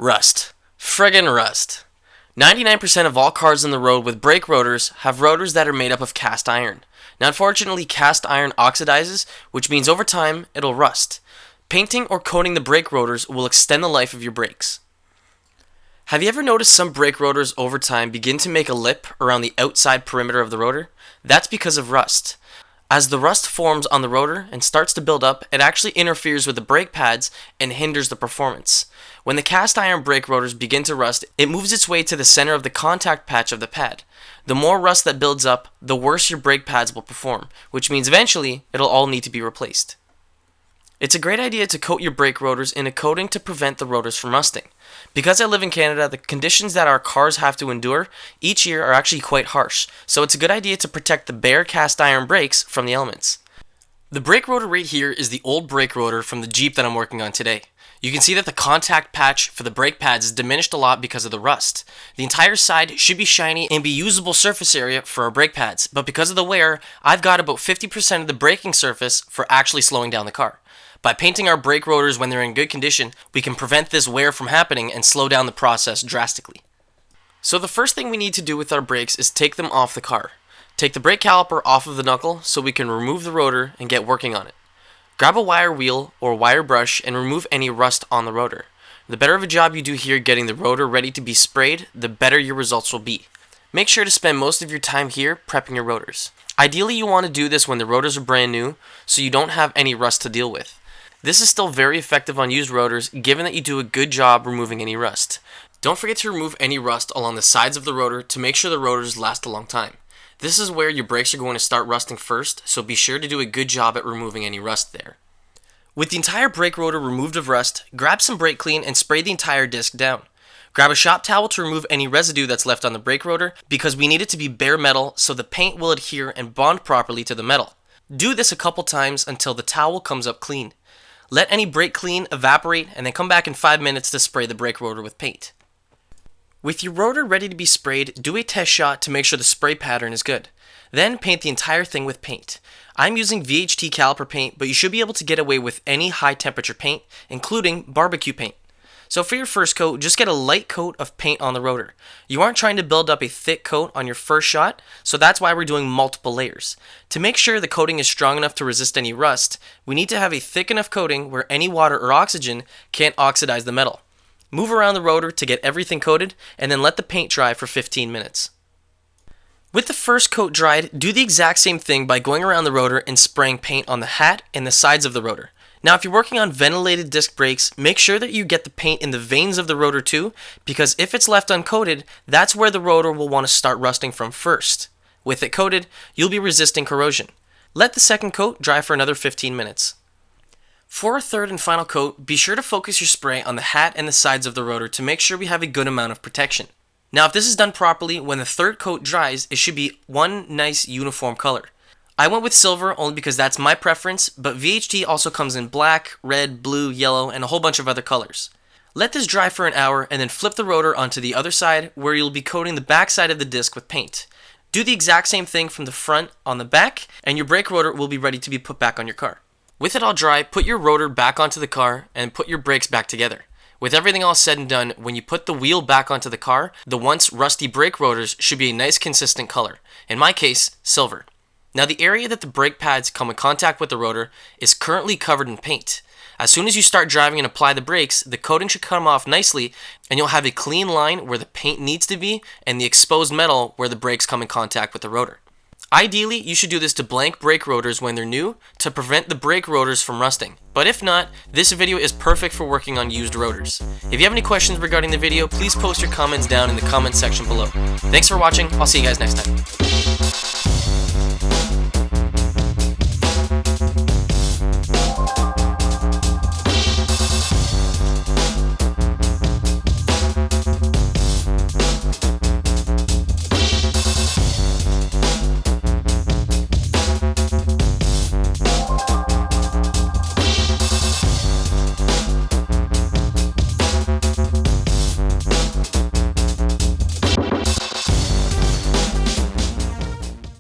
Rust. Friggin' rust. 99% of all cars on the road with brake rotors have rotors that are made up of cast iron. Now unfortunately, cast iron oxidizes, which means over time it'll rust. Painting or coating the brake rotors will extend the life of your brakes. Have you ever noticed some brake rotors over time begin to make a lip around the outside perimeter of the rotor? That's because of rust. As the rust forms on the rotor and starts to build up, it actually interferes with the brake pads and hinders the performance. When the cast iron brake rotors begin to rust, it moves its way to the center of the contact patch of the pad. The more rust that builds up, the worse your brake pads will perform, which means eventually it'll all need to be replaced. It's a great idea to coat your brake rotors in a coating to prevent the rotors from rusting. Because I live in Canada, the conditions that our cars have to endure each year are actually quite harsh, so it's a good idea to protect the bare cast iron brakes from the elements. The brake rotor right here is the old brake rotor from the Jeep that I'm working on today. You can see that the contact patch for the brake pads is diminished a lot because of the rust. The entire side should be shiny and be usable surface area for our brake pads, but because of the wear, I've got about 50% of the braking surface for actually slowing down the car. By painting our brake rotors when they're in good condition, we can prevent this wear from happening and slow down the process drastically. So the first thing we need to do with our brakes is take them off the car. Take the brake caliper off of the knuckle so we can remove the rotor and get working on it. Grab a wire wheel or wire brush and remove any rust on the rotor. The better of a job you do here getting the rotor ready to be sprayed, the better your results will be. Make sure to spend most of your time here prepping your rotors. Ideally, you want to do this when the rotors are brand new so you don't have any rust to deal with. This is still very effective on used rotors given that you do a good job removing any rust. Don't forget to remove any rust along the sides of the rotor to make sure the rotors last a long time. This is where your brakes are going to start rusting first, so be sure to do a good job at removing any rust there. With the entire brake rotor removed of rust, grab some brake clean and spray the entire disc down. Grab a shop towel to remove any residue that's left on the brake rotor because we need it to be bare metal so the paint will adhere and bond properly to the metal. Do this a couple times until the towel comes up clean. Let any brake clean evaporate and then come back in 5 minutes to spray the brake rotor with paint. With your rotor ready to be sprayed, do a test shot to make sure the spray pattern is good. Then paint the entire thing with paint. I'm using VHT caliper paint, but you should be able to get away with any high temperature paint, including barbecue paint. So for your first coat, just get a light coat of paint on the rotor. You aren't trying to build up a thick coat on your first shot, so that's why we're doing multiple layers. To make sure the coating is strong enough to resist any rust, we need to have a thick enough coating where any water or oxygen can't oxidize the metal. Move around the rotor to get everything coated, and then let the paint dry for 15 minutes. With the first coat dried, do the exact same thing by going around the rotor and spraying paint on the hat and the sides of the rotor. Now if you're working on ventilated disc brakes, make sure that you get the paint in the veins of the rotor too, because if it's left uncoated, that's where the rotor will want to start rusting from first. With it coated, you'll be resisting corrosion. Let the second coat dry for another 15 minutes. For a third and final coat, be sure to focus your spray on the hat and the sides of the rotor to make sure we have a good amount of protection. Now if this is done properly, when the third coat dries, it should be one nice uniform color. I went with silver only because that's my preference, but VHT also comes in black, red, blue, yellow, and a whole bunch of other colors. Let this dry for an hour and then flip the rotor onto the other side where you'll be coating the back side of the disc with paint. Do the exact same thing from the front on the back and your brake rotor will be ready to be put back on your car. With it all dry, put your rotor back onto the car and put your brakes back together. With everything all said and done, when you put the wheel back onto the car, the once rusty brake rotors should be a nice consistent color. In my case, silver. Now the area that the brake pads come in contact with the rotor is currently covered in paint. As soon as you start driving and apply the brakes, the coating should come off nicely and you'll have a clean line where the paint needs to be and the exposed metal where the brakes come in contact with the rotor. Ideally, you should do this to blank brake rotors when they're new to prevent the brake rotors from rusting. But if not, this video is perfect for working on used rotors. If you have any questions regarding the video, please post your comments down in the comment section below. Thanks for watching. I'll see you guys next time.